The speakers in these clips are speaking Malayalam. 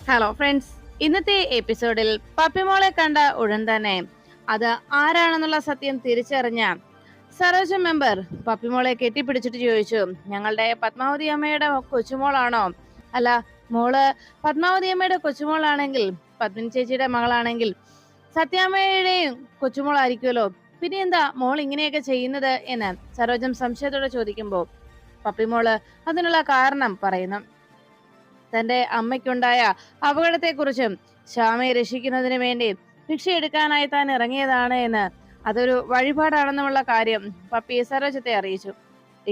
ഹലോ ഫ്രണ്ട്സ്, ഇന്നത്തെ എപ്പിസോഡിൽ പപ്പിമോളെ കണ്ട ഉടൻ തന്നെ അത് ആരാണെന്നുള്ള സത്യം തിരിച്ചറിഞ്ഞ സരോജ മെമ്പർ പപ്പിമോളെ കെട്ടിപ്പിടിച്ചിട്ട് ചോദിച്ചു, ഞങ്ങളുടെ പത്മാവതി അമ്മയുടെ കൊച്ചുമോളാണോ? അല്ല, മോള് പത്മാവതി അമ്മയുടെ കൊച്ചുമോളാണെങ്കിൽ, പത്മിനി ചേച്ചിയുടെ മകളാണെങ്കിൽ സത്യാമ്മയുടെയും കൊച്ചുമോളായിരിക്കുമല്ലോ, പിന്നെ എന്താ മോൾ ഇങ്ങനെയൊക്കെ ചെയ്യുന്നത് എന്ന് സരോജം സംശയത്തോടെ ചോദിക്കുമ്പോ പപ്പിമോള് അതിനുള്ള കാരണം പറയുന്നു. തന്റെ അമ്മയ്ക്കുണ്ടായ അപകടത്തെക്കുറിച്ചും ശ്യാമയെ രക്ഷിക്കുന്നതിന് വേണ്ടി ഭിക്ഷയെടുക്കാനായി താൻ ഇറങ്ങിയതാണ് എന്ന്, അതൊരു വഴിപാടാണെന്നുമുള്ള കാര്യം പപ്പി സരോജത്തെ അറിയിച്ചു.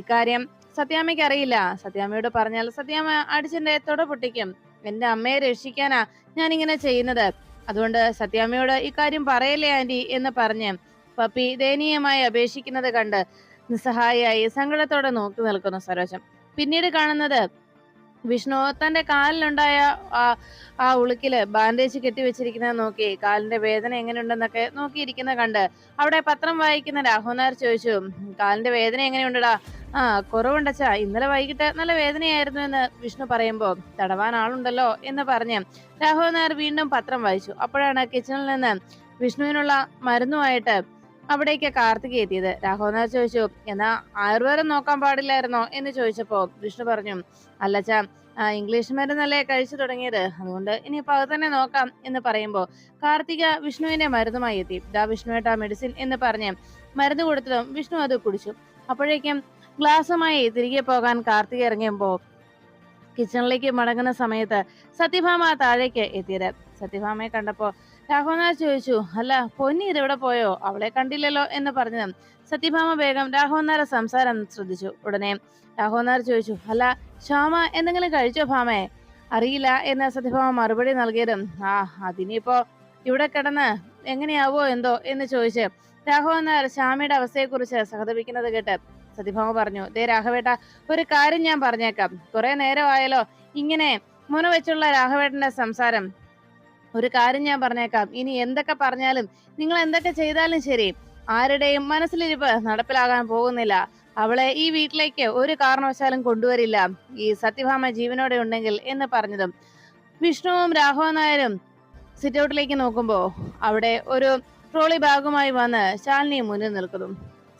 ഇക്കാര്യം സത്യാമ്മയ്ക്ക് അറിയില്ല. സത്യാമ്മയോട് പറഞ്ഞാൽ സത്യാമ്മ അടിച്ചെന്റെ തുട പൊട്ടിക്കും. എന്റെ അമ്മയെ രക്ഷിക്കാനാ ഞാൻ ഇങ്ങനെ ചെയ്യുന്നത്. അതുകൊണ്ട് സത്യാമ്മയോട് ഇക്കാര്യം പറയല്ലേ ആന്റി എന്ന് പറഞ്ഞ് പപ്പി ദയനീയമായി അപേക്ഷിക്കുന്നത് കണ്ട് നിസ്സഹായിയായി സങ്കടത്തോടെ നോക്കി നിൽക്കുന്നു സരോജം. പിന്നീട് കാണുന്നത് വിഷ്ണു തന്റെ കാലിലുണ്ടായ ആ ആ ഉളുക്കില് ബാൻഡേജ് കെട്ടിവെച്ചിരിക്കുന്നത് നോക്കി കാലിന്റെ വേദന എങ്ങനെയുണ്ടെന്നൊക്കെ നോക്കിയിരിക്കുന്ന കണ്ട് അവിടെ പത്രം വായിക്കുന്ന രാഘവനാർ ചോദിച്ചു, കാലിന്റെ വേദന എങ്ങനെയുണ്ടടാ? ആ, കുറവുണ്ടച്ചാ, ഇന്നലെ വൈകിട്ട് നല്ല വേദനയായിരുന്നു എന്ന് വിഷ്ണു പറയുമ്പോ തടവാൻ ആളുണ്ടല്ലോ എന്ന് പറഞ്ഞ് രാഘവനാർ വീണ്ടും പത്രം വായിച്ചു. അപ്പോഴാണ് കിച്ചണിൽ നിന്ന് വിഷ്ണുവിനുള്ള മരുന്നുമായിട്ട് അവിടേക്ക് കാർത്തിക് എത്തിയത്. രാഘവനാർ ചോദിച്ചു, എന്നാ ആയുർവേദം നോക്കാൻ പാടില്ലായിരുന്നോ എന്ന് ചോദിച്ചപ്പോ വിഷ്ണു പറഞ്ഞു, അല്ലച്ചാ, ഇംഗ്ലീഷ് മരുന്നല്ലേ കഴിച്ചു തുടങ്ങിയത്, അതുകൊണ്ട് ഇനിയിപ്പോ അത് തന്നെ നോക്കാം എന്ന് പറയുമ്പോ കാർത്തിക വിഷ്ണുവിന്റെ മരുന്നുമായി എത്തി. ദാ വിഷ്ണുവേട്ടാ മെഡിസിൻ എന്ന് പറഞ്ഞ് മരുന്ന് കൊടുത്തതും വിഷ്ണു അത് കുടിച്ചു. അപ്പോഴേക്കും ഗ്ലാസുമായി തിരികെ പോകാൻ കാർത്തിക ഇറങ്ങിയപ്പോ കിച്ചണിലേക്ക് മടങ്ങുന്ന സമയത്ത് സത്യഭാമ താഴേക്ക് എത്തിയത്. സത്യഭാമയെ കണ്ടപ്പോ രാഘവനാഥ് ചോദിച്ചു, അല്ല പൊന്നി ഇതെവിടെ പോയോ? അവളെ കണ്ടില്ലല്ലോ എന്ന് പറഞ്ഞു സത്യഭാമ വേഗം രാഘവനാഥ സംസാരം ശ്രദ്ധിച്ചു. ഉടനെ രാഘവനാഥ് ചോദിച്ചു, അല്ല ശ്യാമ എന്തെങ്കിലും കഴിച്ചോ ഭാമേ? അറിയില്ല എന്ന് സത്യഭാമ മറുപടി നൽകിയതും, അതിനിപ്പോ ഇവിടെ കിടന്ന് എങ്ങനെയാവോ എന്തോ എന്ന് ചോദിച്ച് രാഘവനാഥ് ശ്യാമയുടെ അവസ്ഥയെക്കുറിച്ച് സഹതപിക്കുന്നത് കേട്ട് സത്യഭാമ പറഞ്ഞു, ദേ രാഘവേട്ട, ഒരു കാര്യം ഞാൻ പറഞ്ഞേക്കാം. കുറെ നേരമായാലോ ഇങ്ങനെ മുന വെച്ചുള്ള രാഘവേട്ടന്റെ സംസാരം. ഒരു കാര്യം ഞാൻ പറഞ്ഞേക്കാം, ഇനി എന്തൊക്കെ പറഞ്ഞാലും നിങ്ങൾ എന്തൊക്കെ ചെയ്താലും ശരി, ആരുടെയും മനസ്സിലിരിപ്പ് നടപ്പിലാകാൻ പോകുന്നില്ല. അവളെ ഈ വീട്ടിലേക്ക് ഒരു കാരണവശാലും കൊണ്ടുവരില്ല, ഈ സത്യഭാമ ജീവനോടെ ഉണ്ടെങ്കിൽ എന്ന് പറഞ്ഞതും വിഷ്ണുവും രാഘവൻ നായരും സിറ്റൗട്ടിലേക്ക് നോക്കുമ്പോ അവിടെ ഒരു ട്രോളി ബാഗുമായി വന്ന് ശാലിനി മുന്നിൽ നിൽക്കുന്നു.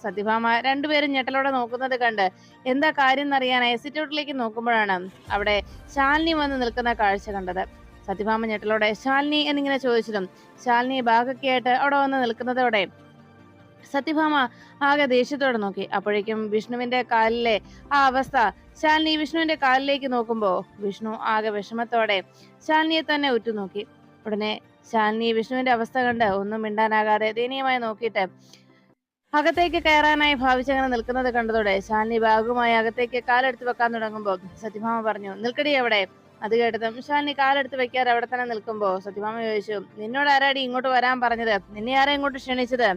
സത്യഭാമ രണ്ടുപേരും ഞെട്ടലോടെ നോക്കുന്നത് കണ്ട് എന്താ കാര്യം എന്നറിയാനായി സിറ്റൗട്ടിലേക്ക് നോക്കുമ്പോഴാണ് അവിടെ ശാലിനി വന്ന് നിൽക്കുന്ന കാഴ്ച കണ്ടത്. സത്യഭാമ ഞെട്ടലോടെ ശാലിനി എന്നിങ്ങനെ ചോദിച്ചതും ശാലിനി ബാഗൊക്കെ ആയിട്ട് അവിടെ വന്ന് നിൽക്കുന്നതോടെ സത്യഭാമ ആകെ ദേഷ്യത്തോടെ നോക്കി. അപ്പോഴേക്കും വിഷ്ണുവിന്റെ കാലിലെ ആ അവസ്ഥ ശാലിനി വിഷ്ണുവിന്റെ കാലിലേക്ക് നോക്കുമ്പോ വിഷ്ണു ആകെ വിഷമത്തോടെ ശാലിനിയെ തന്നെ ഉറ്റുനോക്കി. ഉടനെ ശാലിനി വിഷ്ണുവിന്റെ അവസ്ഥ കണ്ട് ഒന്നും മിണ്ടാനാകാതെ ദയനീയമായി നോക്കിയിട്ട് അകത്തേക്ക് കയറാനായി ഭാവിച്ചങ്ങനെ നിൽക്കുന്നത് കണ്ടതോടെ ശാലിനി ബാഗുമായി അകത്തേക്ക് കാലെടുത്ത് വെക്കാൻ തുടങ്ങുമ്പോൾ സത്യഭാമ പറഞ്ഞു, നിൽക്കടി അവിടെ. അത് കേട്ടതും ശാലിനി കാലെടുത്ത് വെക്കാതെ അവിടെ തന്നെ നിൽക്കുമ്പോ സത്യഭാമ ചോദിച്ചു, നിന്നോട് ആരാടി ഇങ്ങോട്ട് വരാൻ പറഞ്ഞത്? നിന്നെ ആരാ ഇങ്ങോട്ട് ക്ഷണിച്ചത്?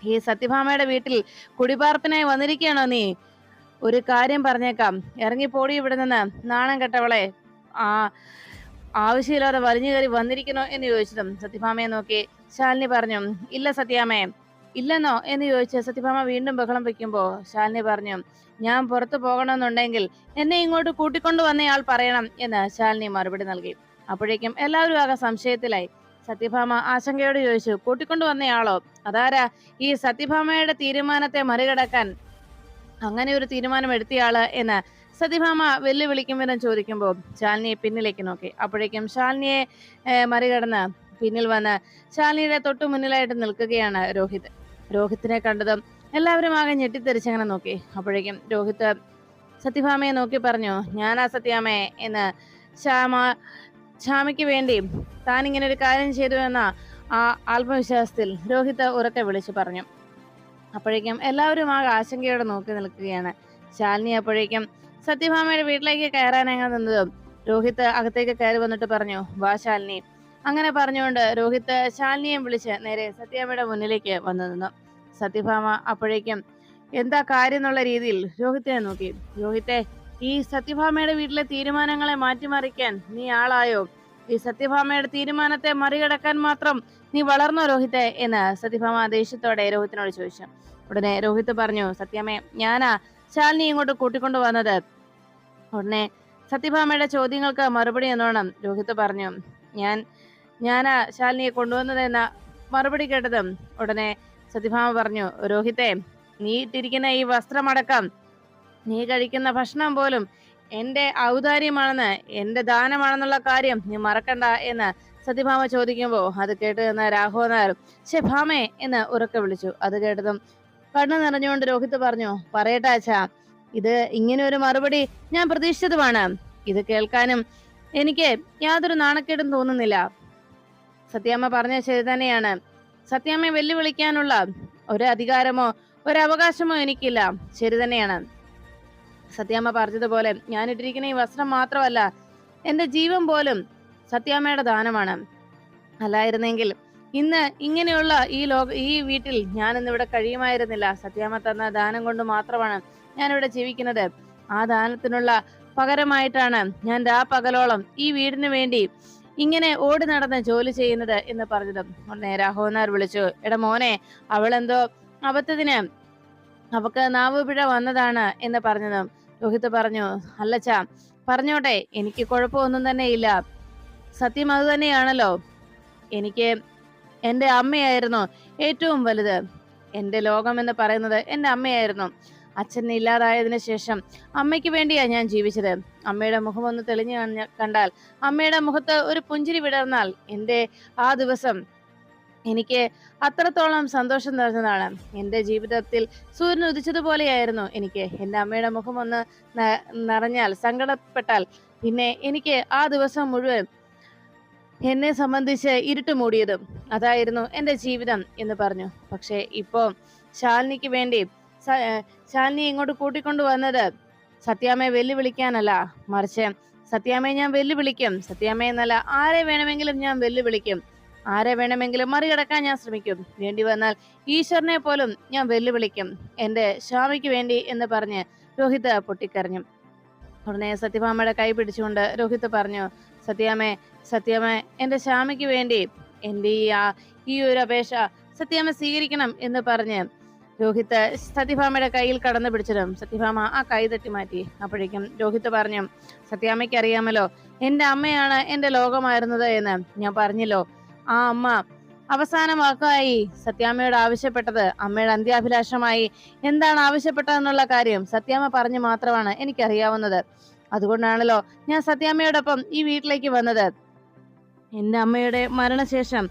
ഈ സത്യഭാമയുടെ വീട്ടിൽ കുടിപാർപ്പിനായി വന്നിരിക്കുകയാണോ നീ? ഒരു കാര്യം പറഞ്ഞേക്കാം, ഇറങ്ങി പോടി ഇവിടെ നിന്ന്, നാണം കെട്ടവളെ. ആ ആവശ്യമില്ലാതെ വലിഞ്ഞു കയറി വന്നിരിക്കണോ എന്ന് ചോദിച്ചതും സത്യഭാമയെ നോക്കി ശാലിനി പറഞ്ഞു, ഇല്ല സത്യാമ്മേ. ഇല്ലെന്നോ എന്ന് ചോദിച്ച് സത്യഭാമ വീണ്ടും ബഹളം വെക്കുമ്പോ ശാലിനി പറഞ്ഞു, ഞാൻ പുറത്തു പോകണമെന്നുണ്ടെങ്കിൽ എന്നെ ഇങ്ങോട്ട് കൂട്ടിക്കൊണ്ടു വന്നയാൾ പറയണം എന്ന് ശാലിനി മറുപടി നൽകി. അപ്പോഴേക്കും എല്ലാവരും ആകെ സംശയത്തിലായി. സത്യഭാമ ആശങ്കയോട് ചോദിച്ചു, കൂട്ടിക്കൊണ്ടു വന്നയാളോ? അതാരാ? ഈ സത്യഭാമയുടെ തീരുമാനത്തെ മറികടക്കാൻ അങ്ങനെ ഒരു തീരുമാനം എടുത്തയാള് എന്ന് സത്യഭാമ വെല്ലുവിളിക്കും വിധം ചോദിക്കുമ്പോൾ ശാലിനിയെ പിന്നിലേക്ക് നോക്കി. അപ്പോഴേക്കും ശാലിനിയെ മറികടന്ന് പിന്നിൽ വന്ന് ശാലിനിയുടെ തൊട്ടു മുന്നിലായിട്ട് നിൽക്കുകയാണ് രോഹിത്. രോഹിത്തിനെ കണ്ടതും എല്ലാവരും ആകെ ഞെട്ടിത്തെറിച്ചങ്ങനെ നോക്കി. അപ്പോഴേക്കും രോഹിത് സത്യഭാമയെ നോക്കി പറഞ്ഞു, ഞാനാ സത്യാമ്മയെ എന്ന് ശ്യാമയ്ക്ക് വേണ്ടി താൻ ഇങ്ങനെ ഒരു കാര്യം ചെയ്തു എന്ന ആ ആത്മവിശ്വാസത്തിൽ രോഹിത് ഉറക്കെ വിളിച്ചു പറഞ്ഞു. അപ്പോഴേക്കും എല്ലാവരും ആകെ ആശങ്കയോടെ നോക്കി നിൽക്കുകയാണ്. ശാലിനി അപ്പോഴേക്കും സത്യഭാമയുടെ വീട്ടിലേക്ക് കയറാനങ്ങനെ നിന്നതും രോഹിത് അകത്തേക്ക് കയറി വന്നിട്ട് പറഞ്ഞു, വാ ശാലിനി. അങ്ങനെ പറഞ്ഞുകൊണ്ട് രോഹിത് ശാലിനിയെ വിളിച്ച് നേരെ സത്യാമ്മയുടെ മുന്നിലേക്ക് വന്നു നിന്നു. സത്യഭാമ അപ്പോഴേക്കും എന്താ കാര്യം എന്നുള്ള രീതിയിൽ രോഹിത്തിനെ നോക്കി. രോഹിത്തെ, ഈ സത്യഭാമയുടെ വീട്ടിലെ തീരുമാനങ്ങളെ മാറ്റിമറിക്കാൻ നീ ആളായോ? ഈ സത്യഭാമയുടെ തീരുമാനത്തെ മറികടക്കാൻ മാത്രം നീ വളർന്നോ രോഹിത്തെ എന്ന് സത്യഭാമ ദേഷ്യത്തോടെ രോഹിത്തിനോട് ചോദിച്ചു. ഉടനെ രോഹിത് പറഞ്ഞു, സത്യാമ്മേ, ഞാനാ ശാലിനി ഇങ്ങോട്ട് കൂട്ടിക്കൊണ്ടു വന്നത്. ഉടനെ സത്യഭാമയുടെ ചോദ്യങ്ങൾക്ക് മറുപടി എന്നോണം രോഹിത് പറഞ്ഞു, ഞാൻ ഞാനാ ശാലിനിയെ കൊണ്ടുവന്നതെന്ന മറുപടി കേട്ടതും ഉടനെ സത്യഭാമ പറഞ്ഞു, രോഹിത്തെ, നീ ഇട്ടിരിക്കുന്ന ഈ വസ്ത്രമടക്കം നീ കഴിക്കുന്ന ഭക്ഷണം പോലും എന്റെ ഔദാര്യമാണെന്ന്, എന്റെ ദാനമാണെന്നുള്ള കാര്യം നീ മറക്കണ്ട എന്ന് സത്യഭാമ ചോദിക്കുമ്പോ അത് കേട്ട് നിന്ന രാഘവൻ നായർ ശേ ഭാമേ എന്ന് ഉറക്കെ വിളിച്ചു. അത് കേട്ടതും കണ്ണു നിറഞ്ഞുകൊണ്ട് രോഹിത് പറഞ്ഞു, പറയട്ടെ അച്ഛാ, ഇത് ഇങ്ങനെ ഒരു മറുപടി ഞാൻ പ്രതീക്ഷിച്ചതുമാണ്. ഇത് കേൾക്കാനും എനിക്ക് യാതൊരു നാണക്കേടും തോന്നുന്നില്ല. സത്യാമ്മ പറഞ്ഞ ശരി തന്നെയാണ്. സത്യാമ്മയെ വെല്ലുവിളിക്കാനുള്ള ഒരു അധികാരമോ ഒരു അവകാശമോ എനിക്കില്ല. ശരി തന്നെയാണ്. സത്യാമ്മ പറഞ്ഞതുപോലെ ഞാൻ ഇട്ടിരിക്കുന്ന ഈ വസ്ത്രം മാത്രമല്ല, എന്റെ ജീവൻ പോലും സത്യാമ്മയുടെ ദാനമാണ്. അല്ലായിരുന്നെങ്കിൽ ഇന്ന് ഇങ്ങനെയുള്ള ഈ വീട്ടിൽ ഞാൻ ഇന്നിവിടെ കഴിയുമായിരുന്നില്ല. സത്യാമ്മ തന്ന ദാനം കൊണ്ട് മാത്രമാണ് ഞാൻ ഇവിടെ ജീവിക്കുന്നത്. ആ ദാനത്തിനുള്ള പകരമായിട്ടാണ് ഞാൻ പകലോളം ഈ വീടിന് വേണ്ടി ഇങ്ങനെ ഓടി നടന്ന് ജോലി ചെയ്യുന്നത് എന്ന് പറഞ്ഞതും ഉടനെ രാഘവനാർ വിളിച്ചു, എടാ മോനെ, അവളെന്തോ അബദ്ധത്തിന് അവക്ക് നാവ് പിഴ വന്നതാണ് എന്ന് പറഞ്ഞതും രോഹിത് പറഞ്ഞു, അല്ലച്ചാ, പറഞ്ഞോട്ടെ, എനിക്ക് കുഴപ്പമൊന്നും തന്നെ ഇല്ല. സത്യം അത് തന്നെയാണല്ലോ. എനിക്ക് എന്റെ അമ്മയായിരുന്നു ഏറ്റവും വലുത്. എന്റെ ലോകം എന്ന് പറയുന്നത് എന്റെ അമ്മയായിരുന്നു. അച്ഛൻ ഇല്ലാതായതിനു ശേഷം അമ്മയ്ക്ക് വേണ്ടിയാ ഞാൻ ജീവിച്ചത്. അമ്മയുടെ മുഖം ഒന്ന് തെളിഞ്ഞു കണ്ടാൽ, അമ്മയുടെ മുഖത്ത് ഒരു പുഞ്ചിരി വിടർന്നാൽ എന്റെ ആ ദിവസം എനിക്ക് അത്രത്തോളം സന്തോഷം നിറഞ്ഞതാണ്. എന്റെ ജീവിതത്തിൽ സൂര്യൻ ഉദിച്ചതുപോലെയായിരുന്നു എനിക്ക്. എന്റെ അമ്മയുടെ മുഖം ഒന്ന് നിറഞ്ഞാൽ, സങ്കടപ്പെട്ടാൽ പിന്നെ എനിക്ക് ആ ദിവസം മുഴുവൻ എന്നെ സംബന്ധിച്ച് ഇരുട്ട് മൂടിയതും അതായിരുന്നു എന്റെ ജീവിതം എന്ന് പറഞ്ഞു. പക്ഷെ ഇപ്പോ ശാലിനിക്ക് വേണ്ടി ശാലിനി ഇങ്ങോട്ട് കൂട്ടിക്കൊണ്ടു വന്നത് സത്യാമ്മയെ വെല്ലുവിളിക്കാനല്ല, മറിച്ച് സത്യാമ്മയെ ഞാൻ വെല്ലുവിളിക്കും. സത്യാമ്മയെ എന്നല്ല, ആരെ വേണമെങ്കിലും ഞാൻ വെല്ലുവിളിക്കും. ആരെ വേണമെങ്കിലും മറികടക്കാൻ ഞാൻ ശ്രമിക്കും. വേണ്ടി വന്നാൽ ഈശ്വരനെ പോലും ഞാൻ വെല്ലുവിളിക്കും, എന്റെ ശ്യാമയ്ക്ക് വേണ്ടി എന്ന് പറഞ്ഞ് രോഹിത് പൊട്ടിക്കരഞ്ഞു. ഉടനെ സത്യഭാമയുടെ കൈ പിടിച്ചുകൊണ്ട് രോഹിത് പറഞ്ഞു, സത്യാമ്മ എന്റെ ശ്യാമയ്ക്ക് വേണ്ടി എന്റെ ഈ ഒരു അപേക്ഷ സത്യാമ്മ സ്വീകരിക്കണം എന്ന് പറഞ്ഞ് രോഹിത് സത്യഭാമയുടെ കയ്യിൽ കടന്നു പിടിച്ചതും സത്യഭാമ ആ കൈ തട്ടി മാറ്റി. അപ്പോഴേക്കും രോഹിത് പറഞ്ഞു, സത്യാമ്മയ്ക്ക് അറിയാമല്ലോ, എന്റെ അമ്മയാണ് എന്റെ ലോകമായിരുന്നത് എന്ന് ഞാൻ പറഞ്ഞല്ലോ. ആ അമ്മ അവസാന വാക്കായി സത്യാമ്മയോട് ആവശ്യപ്പെട്ടത്, അമ്മയുടെ അന്ത്യാഭിലാഷമായി എന്താണ് ആവശ്യപ്പെട്ടതെന്നുള്ള കാര്യം സത്യാമ്മ പറഞ്ഞു മാത്രമാണ് എനിക്കറിയാവുന്നത്. അതുകൊണ്ടാണല്ലോ ഞാൻ സത്യാമ്മയോടൊപ്പം ഈ വീട്ടിലേക്ക് വന്നത്. എന്റെ അമ്മയുടെ മരണശേഷം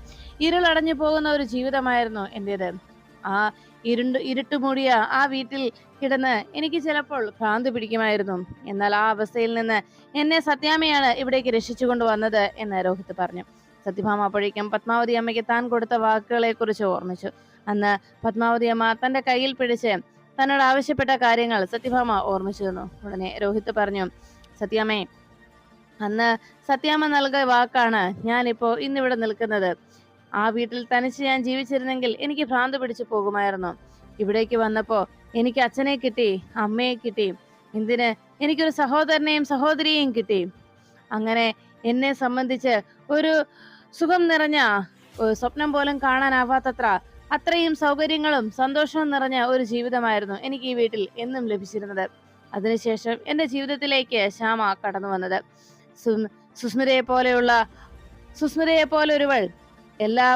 ഇരുളടഞ്ഞു പോകുന്ന ഒരു ജീവിതമായിരുന്നു എന്റേത്. ആ ഇരുട്ടുമൂടിയ ആ വീട്ടിൽ കിടന്ന് എനിക്ക് ചിലപ്പോൾ ഭ്രാന്ത് പിടിക്കുമായിരുന്നു. എന്നാൽ ആ അവസ്ഥയിൽ നിന്ന് എന്നെ സത്യാമ്മയാണ് ഇവിടേക്ക് രക്ഷിച്ചുകൊണ്ട് വന്നത് എന്ന് രോഹിത് പറഞ്ഞു. സത്യഭാമ അപ്പോഴേക്കും പത്മാവതി അമ്മയ്ക്ക് താൻ കൊടുത്ത വാക്കുകളെ കുറിച്ച് ഓർമ്മിച്ചു. അന്ന് പത്മാവതി അമ്മ തന്റെ കയ്യിൽ പിടിച്ച് തന്നോട് ആവശ്യപ്പെട്ട കാര്യങ്ങൾ സത്യഭാമ ഓർമ്മിച്ചു തന്നു. ഉടനെ രോഹിത് പറഞ്ഞു, സത്യാമ്മേ, അന്ന് സത്യാമ്മ നൽകിയ വാക്കാണ് ഞാനിപ്പോ ഇന്നിവിടെ നിൽക്കുന്നത്. ആ വീട്ടിൽ തനിച്ച് ഞാൻ ജീവിച്ചിരുന്നെങ്കിൽ എനിക്ക് ഭ്രാന്ത് പിടിച്ചു പോകുമായിരുന്നു. ഇവിടേക്ക് വന്നപ്പോ എനിക്ക് അച്ഛനെ കിട്ടി, അമ്മയെ കിട്ടി, എന്തിന് എനിക്കൊരു സഹോദരനെയും സഹോദരിയെയും കിട്ടി. അങ്ങനെ എന്നെ സംബന്ധിച്ച് ഒരു സുഖം നിറഞ്ഞ സ്വപ്നം പോലും കാണാനാവാത്തത്ര അത്രയും സൗകര്യങ്ങളും സന്തോഷവും നിറഞ്ഞ ഒരു ജീവിതമായിരുന്നു എനിക്ക് ഈ വീട്ടിൽ എന്നും ലഭിച്ചിരുന്നത്. അതിനുശേഷം എന്റെ ജീവിതത്തിലേക്ക് ശ്യാമ കടന്നു വന്നത്. സുസ്മിതയെ പോലെ ഒരുവൾ എല്ലാ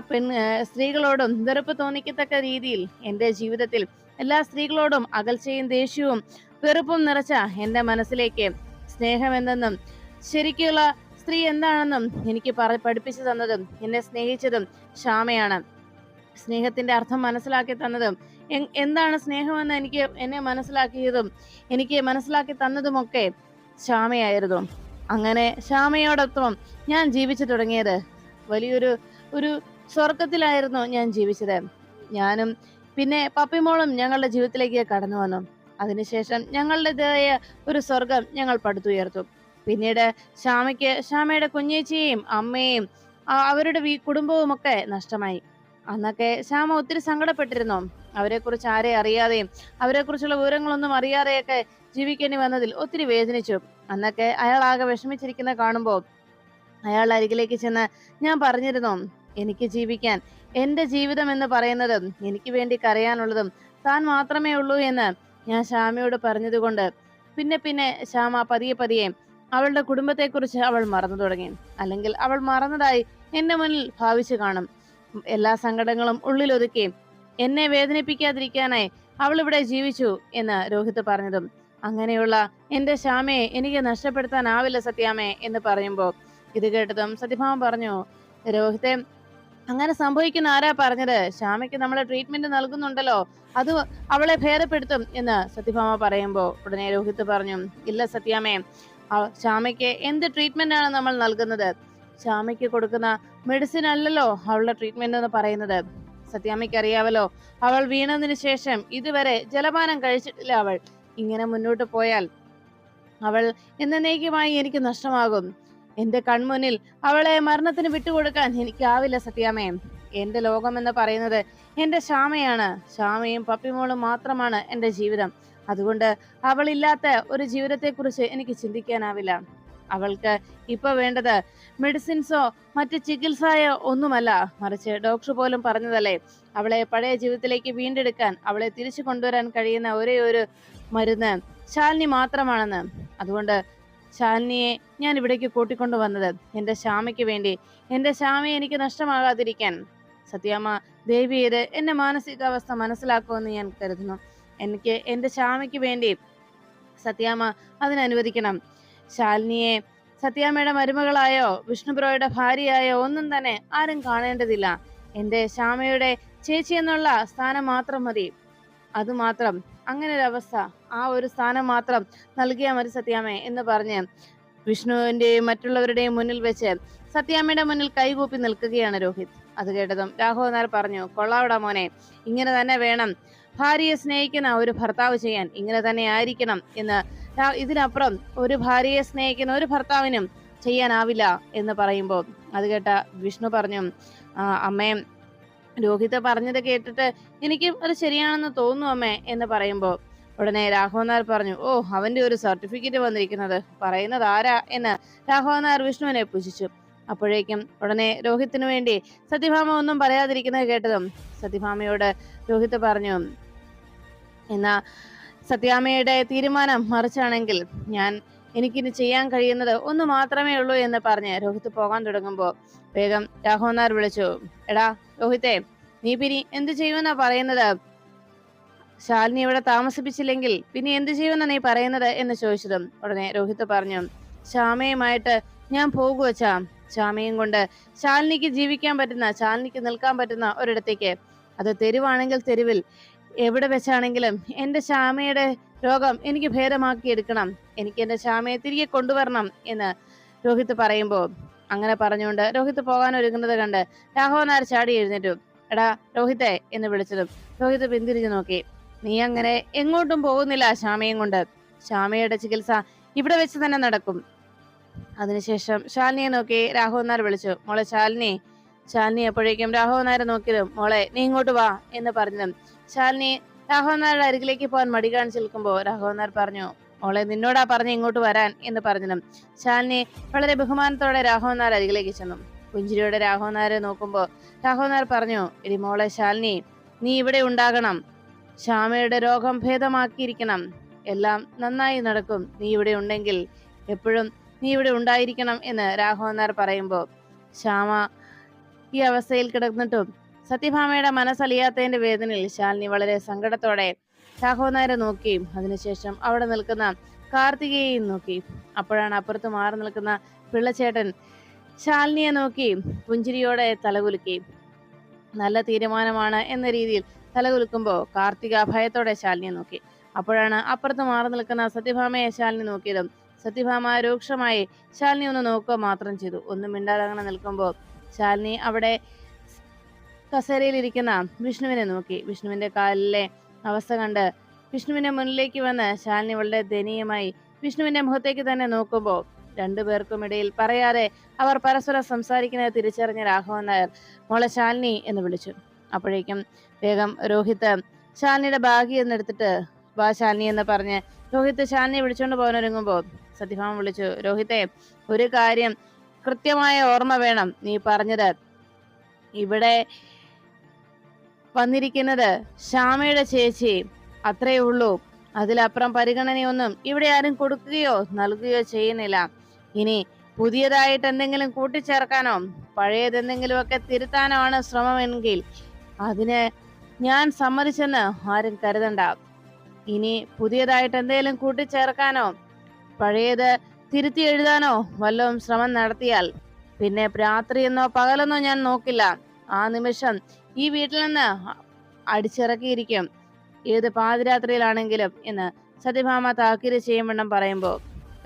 സ്ത്രീകളോടും വെറുപ്പ് തോന്നിക്കത്തക്ക രീതിയിൽ എന്റെ ജീവിതത്തിൽ എല്ലാ സ്ത്രീകളോടും അകൽച്ചയും ദേഷ്യവും വെറുപ്പും നിറച്ച എന്റെ മനസ്സിലേക്ക് സ്നേഹം എന്തെന്നും ശരിക്കുള്ള സ്ത്രീ എന്താണെന്നും എനിക്ക് പഠിപ്പിച്ചു തന്നതും എന്നെ സ്നേഹിച്ചതും ശ്യാമയാണ്. സ്നേഹത്തിന്റെ അർത്ഥം മനസ്സിലാക്കി തന്നതും എന്താണ് സ്നേഹമെന്ന് എന്നെ മനസ്സിലാക്കി തന്നതുമൊക്കെ ശ്യാമയായിരുന്നു. അങ്ങനെ ശ്യാമയോടൊപ്പം ഞാൻ ജീവിച്ചു തുടങ്ങിയത് ഒരു സ്വർഗത്തിലായിരുന്നു ഞാൻ ജീവിച്ചത്. ഞാനും പിന്നെ പപ്പിമോളും ഞങ്ങളുടെ ജീവിതത്തിലേക്ക് കടന്നു വന്നു. അതിനുശേഷം ഞങ്ങളുടേതായ ഒരു സ്വർഗം ഞങ്ങൾ പടുത്തുയർത്തു. പിന്നീട് ശ്യാമയുടെ കുഞ്ഞേച്ചിയെയും അമ്മയെയും അവരുടെ കുടുംബവും ഒക്കെ നഷ്ടമായി. അന്നൊക്കെ ശ്യാമ ഒത്തിരി സങ്കടപ്പെട്ടിരുന്നു. അവരെ കുറിച്ച് ആരെ അറിയാതെയും അവരെ കുറിച്ചുള്ള വിവരങ്ങളൊന്നും അറിയാതെയൊക്കെ ജീവിക്കേണ്ടി വന്നതിൽ ഒത്തിരി വേദനിച്ചു. അന്നൊക്കെ അയാൾ ആകെ വിഷമിച്ചിരിക്കുന്ന കാണുമ്പോൾ അയാൾ അരികിലേക്ക് ചെന്ന് ഞാൻ പറഞ്ഞിരുന്നു, എനിക്ക് ജീവിക്കാൻ എന്റെ ജീവിതം എന്ന് പറയുന്നതും എനിക്ക് വേണ്ടി കരയാനുള്ളതും താൻ മാത്രമേ ഉള്ളൂ എന്ന് ഞാൻ ശ്യാമയോട് പറഞ്ഞതുകൊണ്ട് പിന്നെ ശ്യാമ പതിയെ അവളുടെ കുടുംബത്തെക്കുറിച്ച് അവൾ മറന്നു തുടങ്ങി. അല്ലെങ്കിൽ അവൾ മറന്നതായി എന്റെ മുന്നിൽ ഭാവിച്ചു കാണും. എല്ലാ സങ്കടങ്ങളും ഉള്ളിലൊതുക്കി എന്നെ വേദനിപ്പിക്കാതിരിക്കാനായി അവൾ ഇവിടെ ജീവിച്ചു എന്ന് രോഹിത് പറഞ്ഞതും, അങ്ങനെയുള്ള എന്റെ ശ്യാമയെ എനിക്ക് നഷ്ടപ്പെടുത്താനാവില്ല സത്യാമ്മേ എന്ന് പറയുമ്പോ ഇത് കേട്ടതും സത്യഭാമ പറഞ്ഞു, രോഹിത്തെ, അങ്ങനെ സംഭവിക്കുന്ന ആരാ പറഞ്ഞത്? ശ്യാമയ്ക്ക് നമ്മളെ ട്രീറ്റ്മെന്റ് നൽകുന്നുണ്ടല്ലോ, അത് അവളെ ഭേദപ്പെടുത്തും എന്ന് സത്യഭാമ പറയുമ്പോ ഉടനെ രോഹിത് പറഞ്ഞു, ഇല്ല സത്യാമ്മേ, ശ്യാമയ്ക്ക് എന്ത് ട്രീറ്റ്മെന്റ് ആണ് നമ്മൾ നൽകുന്നത്? ശ്യാമയ്ക്ക് കൊടുക്കുന്ന മെഡിസിൻ അല്ലല്ലോ അവളുടെ ട്രീറ്റ്മെന്റ് എന്ന് പറയുന്നത്. സത്യാമ്മയ്ക്ക് അറിയാവല്ലോ, അവൾ വീണതിന് ശേഷം ഇതുവരെ ജലപാനം കഴിച്ചിട്ടില്ല അവൾ. ഇങ്ങനെ മുന്നോട്ട് പോയാൽ അവൾ എന്നേക്കുമായി എനിക്ക് നഷ്ടമാകും. എന്റെ കൺമുന്നിൽ അവളെ മരണത്തിന് വിട്ടുകൊടുക്കാൻ എനിക്കാവില്ല സത്യാമ്മേ. എന്റെ ലോകം എന്ന് പറയുന്നത് എന്റെ ശ്യാമയാണ്. ശ്യാമയും പപ്പിമോളും മാത്രമാണ് എന്റെ ജീവിതം. അതുകൊണ്ട് അവളില്ലാത്ത ഒരു ജീവിതത്തെക്കുറിച്ച് എനിക്ക് ചിന്തിക്കാനാവില്ല. അവൾക്ക് ഇപ്പൊ വേണ്ടത് മെഡിസിൻസോ മറ്റ് ചികിത്സയോ ഒന്നുമല്ല, മറിച്ച് ഡോക്ടർ പോലും പറഞ്ഞതല്ലേ, അവളെ പഴയ ജീവിതത്തിലേക്ക് വീണ്ടെടുക്കാൻ, അവളെ തിരിച്ചു കൊണ്ടുവരാൻ കഴിയുന്ന ഒരേ ഒരു മരുന്ന് ശാലിനി മാത്രമാണെന്ന്. അതുകൊണ്ട് ശാലിനിയെ ഞാൻ ഇവിടേക്ക് കൂട്ടിക്കൊണ്ടു വന്നത് എന്റെ ശ്യാമയ്ക്ക് വേണ്ടി, എന്റെ ശ്യാമയെ എനിക്ക് നഷ്ടമാകാതിരിക്കാൻ. സത്യാമ്മ ദേവി ചെയ്ത് എന്റെ മാനസികാവസ്ഥ മനസ്സിലാക്കുമെന്ന് ഞാൻ കരുതുന്നു. എനിക്ക് എന്റെ ശ്യാമയ്ക്ക് വേണ്ടി സത്യാമ്മ അതിനനുവദിക്കണം. ശാലിനിയെ സത്യാമ്മയുടെ മരുമകളായോ വിഷ്ണുബ്രോയുടെ ഭാര്യയായോ ഒന്നും തന്നെ ആരും കാണേണ്ടതില്ല. എന്റെ ശ്യാമയുടെ ചേച്ചി എന്നുള്ള സ്ഥാനം മാത്രം മതി. അതുമാത്രം, അങ്ങനെ ഒരു അവസ്ഥ, ആ ഒരു സ്ഥാനം മാത്രം നൽകിയാൽ മതി സത്യാമ്മ എന്ന് പറഞ്ഞ് വിഷ്ണുവിന്റെയും മറ്റുള്ളവരുടെയും മുന്നിൽ വെച്ച് സത്യാമ്മയുടെ മുന്നിൽ കൈകൂപ്പി നിൽക്കുകയാണ് രോഹിത്. അത് കേട്ടതും രാഘവൻ നായർ പറഞ്ഞു, കൊള്ളാവിടാ മോനെ, ഇങ്ങനെ തന്നെ വേണം ഭാര്യയെ സ്നേഹിക്കുന്ന ഒരു ഭർത്താവ് ചെയ്യാൻ, ഇങ്ങനെ തന്നെ ആയിരിക്കണം എന്ന്. ഇതിനപ്പുറം ഒരു ഭാര്യയെ സ്നേഹിക്കുന്ന ഒരു ഭർത്താവിനും ചെയ്യാനാവില്ല എന്ന് പറയുമ്പോൾ അത് കേട്ട വിഷ്ണു പറഞ്ഞു, അമ്മേ, രോഹിത് പറഞ്ഞത് കേട്ടിട്ട് എനിക്കും അത് ശരിയാണെന്ന് തോന്നുന്നു അമ്മേ എന്ന് പറയുമ്പോൾ ഉടനെ രാഘവൻ നായർ പറഞ്ഞു, ഓ, അവന്റെ ഒരു സർട്ടിഫിക്കറ്റ് വന്നിരിക്കുന്നത് പറയുന്നത് ആരാ എന്ന് രാഘവൻ നായർ വിഷ്ണുവിനെ പുച്ഛിച്ചു. അപ്പോഴേക്കും ഉടനെ രോഹിത്തിന് വേണ്ടി സത്യഭാമ ഒന്നും പറയാതിരിക്കുന്നത് കേട്ടതും സത്യഭാമയോട് രോഹിത് പറഞ്ഞു, എന്നാ സത്യാമ്മയുടെ തീരുമാനം മറിച്ചാണെങ്കിൽ എനിക്കിനി ചെയ്യാൻ കഴിയുന്നത് ഒന്ന് മാത്രമേ ഉള്ളൂ എന്ന് പറഞ്ഞ് രോഹിത് പോകാൻ തുടങ്ങുമ്പോ വേഗം രാഘവൻ നായർ വിളിച്ചു, എടാ രോഹിത്തെ, നീ പിന്നെ എന്ത് ചെയ്യുമെന്നാ പറയുന്നത്? ശാലിനി ഇവിടെ താമസിപ്പിച്ചില്ലെങ്കിൽ പിന്നെ എന്ത് ചെയ്യുമെന്നാ നീ പറയുന്നത് എന്ന് ചോദിച്ചതും ഉടനെ രോഹിത് പറഞ്ഞു, ശ്യാമയുമായിട്ട് ഞാൻ പോകുവച്ചാ. ശ്യാമയും കൊണ്ട് ശാലിനിക്ക് ജീവിക്കാൻ പറ്റുന്ന, ശാലിനിക്ക് നിൽക്കാൻ പറ്റുന്ന ഒരിടത്തേക്ക്, അത് തെരുവാണെങ്കിൽ തെരുവിൽ, എവിടെ വെച്ചാണെങ്കിലും എന്റെ ശ്യാമയുടെ രോഗം എനിക്ക് ഭേദമാക്കിയെടുക്കണം, എനിക്ക് എന്റെ ശ്യാമയെ തിരികെ കൊണ്ടുവരണം എന്ന് രോഹിത് പറയുമ്പോ അങ്ങനെ പറഞ്ഞുകൊണ്ട് രോഹിത് പോകാൻ ഒരുങ്ങുന്നത് കണ്ട് രാഘവൻ നായർ ചാടി എഴുന്നേറ്റു. എടാ രോഹിത്തെ എന്ന് വിളിച്ചതും രോഹിത് പിന്തിരിഞ്ഞു നോക്കി. നീ അങ്ങനെ എങ്ങോട്ടും പോകുന്നില്ല ശ്യാമയും കൊണ്ട്. ശ്യാമയുടെ ചികിത്സ ഇവിടെ വെച്ച് തന്നെ നടക്കും. അതിനുശേഷം ശാലിനിയെ നോക്കി രാഘവൻ നായർ വിളിച്ചു, മോളെ ശാലിനി. ശാലിനി എപ്പോഴേക്കും രാഘവൻ നായരെ നോക്കിയതും, മോളെ നീ ഇങ്ങോട്ട് വാ എന്ന് പറഞ്ഞതും ശാലിനി രാഘവൻ നായരുടെ അരികിലേക്ക് പോകാൻ മടി കാണിച്ചു നിൽക്കുമ്പോ രാഘവൻ നായർ പറഞ്ഞു, മോളെ നിന്നോടാ പറഞ്ഞ് ഇങ്ങോട്ട് വരാൻ എന്ന് പറഞ്ഞതും ശാലിനി വളരെ ബഹുമാനത്തോടെ രാഘവൻ നായർ അരികിലേക്ക് ചെന്നു. പുഞ്ചിരിയോടെ രാഘവൻ നായരെ നോക്കുമ്പോ രാഘവൻ നായർ പറഞ്ഞു, എടി മോളെ ശാലിനി, നീ ഇവിടെ ഉണ്ടാകണം. ശ്യാമയുടെ രോഗം ഭേദമാക്കിയിരിക്കണം. എല്ലാം നന്നായി നടക്കും. നീ ഇവിടെ ഉണ്ടെങ്കിൽ, എപ്പോഴും നീ ഇവിടെ ഉണ്ടായിരിക്കണം എന്ന് രാഘവൻ നായർ പറയുമ്പോ ശ്യാമ ഈ അവസ്ഥയിൽ കിടന്നിട്ടും സത്യഭാമയുടെ മനസ്സലിയാത്തതിന്റെ വേദനയിൽ ശാലിനി വളരെ സങ്കടത്തോടെ രാഘവൻ നായരെ നോക്കി. അതിനുശേഷം അവിടെ നിൽക്കുന്ന കാർത്തികയെയും നോക്കി. അപ്പോഴാണ് അപ്പുറത്ത് മാറി നിൽക്കുന്ന പിള്ളച്ചേട്ടൻ ശാലിനിയെ നോക്കി പുഞ്ചിരിയോടെ തലകുലുക്കി. നല്ല തീരുമാനമാണ് എന്ന രീതിയിൽ തലകുലുക്കുമ്പോ കാർത്തിക ഭയത്തോടെ ശാലിനിയെ നോക്കി. അപ്പോഴാണ് അപ്പുറത്ത് മാറി നിൽക്കുന്ന സത്യഭാമയെ ശാലിനി നോക്കിയതും സത്യഭാമ രൂക്ഷമായി ശാലിനി ഒന്ന് നോക്കുക മാത്രം ചെയ്തു. ഒന്നും മിണ്ടാതെ അങ്ങനെ നിൽക്കുമ്പോ ശാലിനി അവിടെ കസേരയിലിരിക്കുന്ന വിഷ്ണുവിനെ നോക്കി. വിഷ്ണുവിന്റെ കാലിലെ അവസ്ഥ കണ്ട് വിഷ്ണുവിന്റെ മുന്നിലേക്ക് വന്ന് ശാലിനി വളരെ ദയനീയമായി വിഷ്ണുവിന്റെ മുഖത്തേക്ക് തന്നെ നോക്കുമ്പോ രണ്ടുപേർക്കും ഇടയിൽ പറയാതെ അവർ പരസ്പരം സംസാരിക്കുന്നത് തിരിച്ചറിഞ്ഞ രാഘവൻ നായർ മോളെ ശാലിനി എന്ന് വിളിച്ചു. അപ്പോഴേക്കും വേഗം രോഹിത് ശാലിനിയുടെ ബാഗ് എന്നെടുത്തിട്ട് വാ ശാലിനി എന്ന് പറഞ്ഞ് രോഹിത് ശാലിനിയെ വിളിച്ചോണ്ട് പോകാനൊരുങ്ങുമ്പോ സത്യഭാമ വിളിച്ചു, രോഹിത്തെ, ഒരു കാര്യം കൃത്യമായ ഓർമ്മ വേണം. നീ പറഞ്ഞത് ഇവിടെ വന്നിരിക്കുന്നത് ശ്യാമയുടെ ചേച്ചി, അത്രേ ഉള്ളൂ. അതിലപ്പുറം പരിഗണനയൊന്നും ഇവിടെ ആരും കൊടുക്കുകയോ നൽകുകയോ ചെയ്യുന്നില്ല. ഇനി പുതിയതായിട്ട് എന്തെങ്കിലും കൂട്ടിച്ചേർക്കാനോ പഴയതെന്തെങ്കിലുമൊക്കെ തിരുത്താനോ ആണ് ശ്രമമെങ്കിൽ അതിന് ഞാൻ സമ്മതിച്ചെന്ന് ആരും കരുതണ്ട. ഇനി പുതിയതായിട്ട് എന്തെങ്കിലും കൂട്ടിച്ചേർക്കാനോ പഴയത് തിരുത്തി എഴുതാനോ വല്ലതും ശ്രമം നടത്തിയാൽ പിന്നെ രാത്രിയെന്നോ പകലെന്നോ ഞാൻ നോക്കില്ല. ആ നിമിഷം ഈ വീട്ടിൽ നിന്ന് അടിച്ചിറക്കിയിരിക്കും, ഏത് പാതിരാത്രിയിലാണെങ്കിലും എന്ന് സത്യഭാമ താക്കീത് ചെയ്യുമെന്നും പറയുമ്പോൾ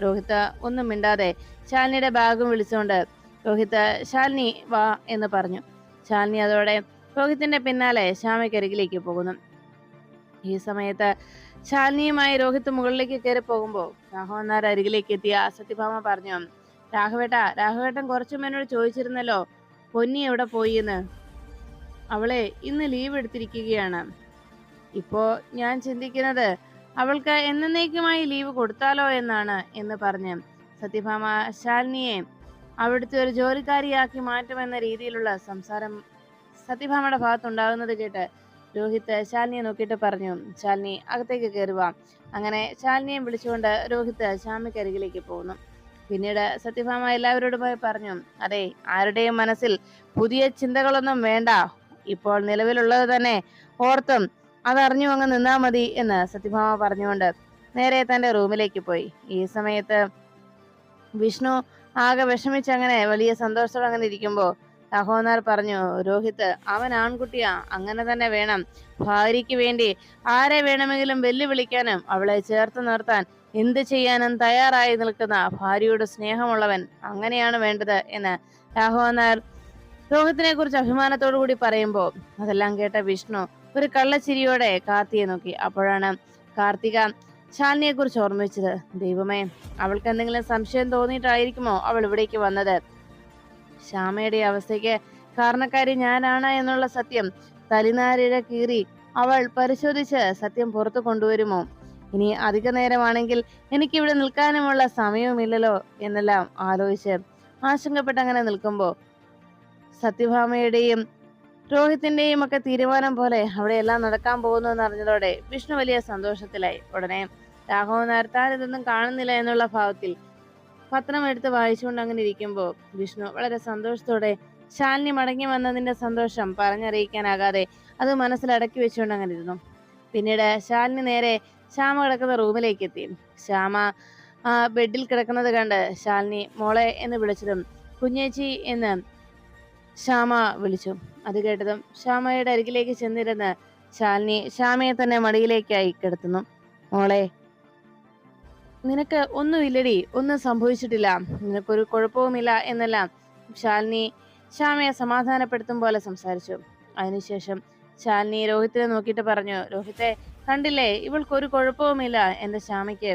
രോഹിത് ഒന്നും മിണ്ടാതെ ശാലിനിയുടെ ബാഗും വിളിച്ചുകൊണ്ട് രോഹിത് ശാലിനി വാ എന്ന് പറഞ്ഞു. ശാലിനി അതോടെ രോഹിത്തിന്റെ പിന്നാലെ ശ്യാമയ്ക്കരികിലേക്ക് പോകുന്നു. ഈ സമയത്ത് ശാലിനിയുമായി രോഹിത് മുകളിലേക്ക് കയറി പോകുമ്പോൾ രാഘവൻ നായർ അരികിലേക്ക് എത്തിയ സത്യഭാമ പറഞ്ഞു, രാഘവേട്ടൻ കുറച്ചു എന്നോട് ചോദിച്ചിരുന്നല്ലോ പൊന്നി എവിടെ പോയി എന്ന്. അവളെ ഇന്ന് ലീവ് എടുത്തിരിക്കുകയാണ്. ഇപ്പോ ഞാൻ ചിന്തിക്കുന്നത് അവൾക്ക് എന്നേക്കുമായി ലീവ് കൊടുത്താലോ എന്നാണ് എന്ന് പറഞ്ഞ് സത്യഭാമ ശാലിനിയെ അവിടുത്തെ ഒരു ജോലിക്കാരിയാക്കി മാറ്റുമെന്ന രീതിയിലുള്ള സംസാരം സത്യഭാമയുടെ ഭാഗത്തുണ്ടാകുന്നത് കേട്ട് രോഹിത് ശാലിനിയെ നോക്കിയിട്ട് പറഞ്ഞു, ശാലിനി അകത്തേക്ക് കയറുക. അങ്ങനെ ശാലിനിയെ വിളിച്ചുകൊണ്ട് രോഹിത് ശ്യാമയ്ക്കരികിലേക്ക് പോകുന്നു. പിന്നീട് സത്യഭാമ എല്ലാവരോടുമായി പറഞ്ഞു, അതെ, ആരുടെയും മനസ്സിൽ പുതിയ ചിന്തകളൊന്നും വേണ്ട, ഇപ്പോൾ നിലവിലുള്ളത് തന്നെ ഓർത്തും അതറിഞ്ഞു അങ്ങ് നിന്നാ മതി എന്ന് സത്യഭാമ പറഞ്ഞുകൊണ്ട് നേരെ തന്റെ റൂമിലേക്ക് പോയി. ഈ സമയത്ത് വിഷ്ണു ആകെ വിഷമിച്ചങ്ങനെ വലിയ സന്തോഷത്തോടെ അങ്ങനെ ഇരിക്കുമ്പോ രാഘവനാർ പറഞ്ഞു, രോഹിത് അവൻ ആൺകുട്ടിയാ, അങ്ങനെ തന്നെ വേണം. ഭാര്യയ്ക്ക് വേണ്ടി ആരെ വേണമെങ്കിലും വെല്ലുവിളിക്കാനും അവളെ ചേർത്ത് നിർത്താൻ എന്ത് ചെയ്യാനും തയ്യാറായി നിൽക്കുന്ന ഭാര്യയോട് സ്നേഹമുള്ളവൻ അങ്ങനെയാണ് വേണ്ടത് എന്ന് രാഘവനാർ രോഹിത്തിനെ കുറിച്ച് അഭിമാനത്തോടു കൂടി പറയുമ്പോൾ അതെല്ലാം കേട്ട വിഷ്ണു ഒരു കള്ളച്ചിരിയോടെ കാർത്തിയെ നോക്കി. അപ്പോഴാണ് കാർത്തിക ശാലിനിയെ കുറിച്ച് ഓർമ്മിച്ചത്. ദൈവമേ, അവൾക്ക് എന്തെങ്കിലും സംശയം തോന്നിയിട്ടായിരിക്കുമോ അവൾ ഇവിടേക്ക് വന്നത്? ശ്യാമയുടെ അവസ്ഥയ്ക്ക് കാരണക്കാരി ഞാനാണ് എന്നുള്ള സത്യം തലിനാരിഴ കീറി അവൾ പരിശോധിച്ച് സത്യം പുറത്തു കൊണ്ടുവരുമോ? ഇനി അധിക നേരമാണെങ്കിൽ എനിക്കിവിടെ നിൽക്കാനുമുള്ള സമയവുമില്ലല്ലോ എന്നെല്ലാം ആലോചിച്ച് ആശങ്കപ്പെട്ട് അങ്ങനെ നിൽക്കുമ്പോ സത്യഭാമയുടെയും രോഹിത്തിന്റെയും ഒക്കെ തീരുമാനം പോലെ അവിടെ എല്ലാം നടക്കാൻ പോകുന്നു എന്നറിഞ്ഞതോടെ വിഷ്ണു വലിയ സന്തോഷത്തിലായി. ഉടനെ രാഘവൻ നായർ താൻ ഇതൊന്നും കാണുന്നില്ല എന്നുള്ള ഭാവത്തിൽ പത്രം എടുത്ത് വായിച്ചുകൊണ്ട് അങ്ങനെ ഇരിക്കുമ്പോൾ വിഷ്ണു വളരെ സന്തോഷത്തോടെ ശാലിനി മടങ്ങി വന്നതിന്റെ സന്തോഷം പറഞ്ഞറിയിക്കാനാകാതെ അത് മനസ്സിലടക്കി വെച്ചുകൊണ്ട് അങ്ങനെ ഇരുന്നു. പിന്നീട് ശാലിനി നേരെ ശ്യാമ കിടക്കുന്ന റൂമിലേക്ക് എത്തി. ശ്യാമ ബെഡിൽ കിടക്കുന്നത് കണ്ട് ശാലിനി മോളെ എന്ന് വിളിച്ചതും കുഞ്ഞേച്ചി എന്ന് ശ്യാമ വിളിച്ചു. അത് കേട്ടതും ശ്യാമയുടെ അരികിലേക്ക് ചെന്നിരുന്ന് ശാലിനി ശ്യാമയെ തന്നെ മടിയിലേക്കായി കിടത്തുന്നു. മോളെ, നിനക്ക് ഒന്നുമില്ലടി, ഒന്നും സംഭവിച്ചിട്ടില്ല, നിനക്കൊരു കുഴപ്പവുമില്ല എന്നെല്ലാം ശാലിനി ശ്യാമയെ സമാധാനപ്പെടുത്തും പോലെ സംസാരിച്ചു. അതിനുശേഷം ശാലിനി രോഹിത്തിനെ നോക്കിയിട്ട് പറഞ്ഞു, രോഹിത്തെ കണ്ടില്ലേ, ഇവൾക്കൊരു കുഴപ്പവുമില്ല. എന്റെ ശ്യാമയ്ക്ക്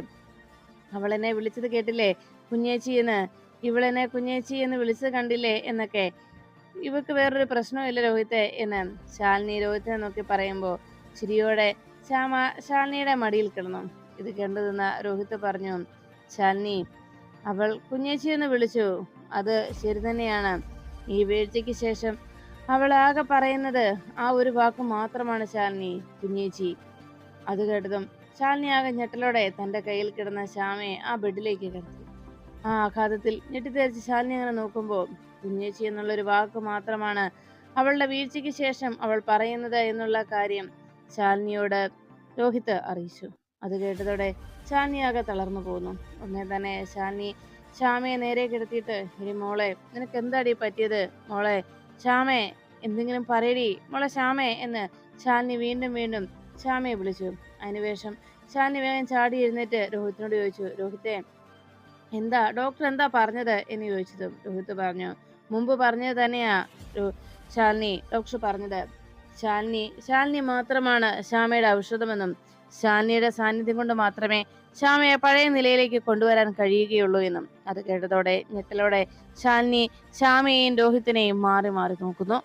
അവൾ എന്നെ വിളിച്ചത് കേട്ടില്ലേ കുഞ്ഞേച്ചി എന്ന്, ഇവളെന്നെ കുഞ്ഞേച്ചി എന്ന് വിളിച്ചത് കണ്ടില്ലേ എന്നൊക്കെ, ഇവക്ക് വേറൊരു പ്രശ്നമില്ല രോഹിത്തെ എന്ന് ശാലിനി രോഹിത്തിനെ നോക്കി പറയുമ്പോൾ ചിരിയോടെ ശ്യാമ ശാലിനിയുടെ മടിയിൽ കിടന്നു. ഇത് കണ്ടതെന്ന രോഹിത് പറഞ്ഞു, ശാലിനി അവൾ കുഞ്ഞേച്ചി എന്ന് വിളിച്ചു, അത് ശരി തന്നെയാണ്. ഈ വീഴ്ചയ്ക്ക് ശേഷം അവൾ ആകെ പറയുന്നത് ആ ഒരു വാക്ക് മാത്രമാണ്, ശാലിനി, കുഞ്ഞേച്ചി. അത് കേട്ടതും ശാലിനി ആകെ ഞെട്ടലോടെ തന്റെ കയ്യിൽ കിടന്ന ശ്യാമയെ ആ ബെഡിലേക്ക് കിടത്തി. ആ ആഘാതത്തിൽ ഞെട്ടിത്തേരിച്ച് ശാലിനി അങ്ങനെ നോക്കുമ്പോൾ കുഞ്ഞേച്ചി എന്നുള്ളൊരു വാക്ക് മാത്രമാണ് അവളുടെ വീഴ്ചയ്ക്ക് ശേഷം അവൾ പറയുന്നത് എന്നുള്ള കാര്യം ശാലിനിയോട് രോഹിത് അറിയിച്ചു. അത് കേട്ടതോടെ ശാലിനി ആകെ തളർന്നു പോകുന്നു. ഉടനെ തന്നെ ശാലിനി ശ്യാമയെ നേരെ കിടത്തിയിട്ട്, ഇനി മോളെ, നിനക്ക് എന്താടി പറ്റിയത്? മോളെ ശ്യാമേ, എന്തെങ്കിലും പറയടി മോളെ ശ്യാമേ എന്ന് ശാലിനി വീണ്ടും വീണ്ടും ശ്യാമയെ വിളിച്ചു. അതിനുശേഷം ശാലിനി വേഗം ചാടി എഴുന്നേറ്റ് രോഹിത്തിനോട് ചോദിച്ചു, രോഹിത്തെ എന്താ ഡോക്ടർ എന്താ പറഞ്ഞത് എന്ന് ചോദിച്ചതും രോഹിത് പറഞ്ഞു, മുമ്പ് പറഞ്ഞത് തന്നെയാ ശാലിനി ഡോക്ടർ പറഞ്ഞത്. ശാലിനി മാത്രമാണ് ശ്യാമയുടെ ഔഷധമെന്നും ശാലിനിയുടെ സാന്നിധ്യം കൊണ്ട് മാത്രമേ ശ്യാമയെ പഴയ നിലയിലേക്ക് കൊണ്ടുവരാൻ കഴിയുകയുള്ളൂ എന്നും. അത് കേട്ടതോടെ ഞെട്ടലോടെ ശാലിനി ശ്യാമയെയും രോഹിത്തിനെയും മാറി മാറി നോക്കുന്നു.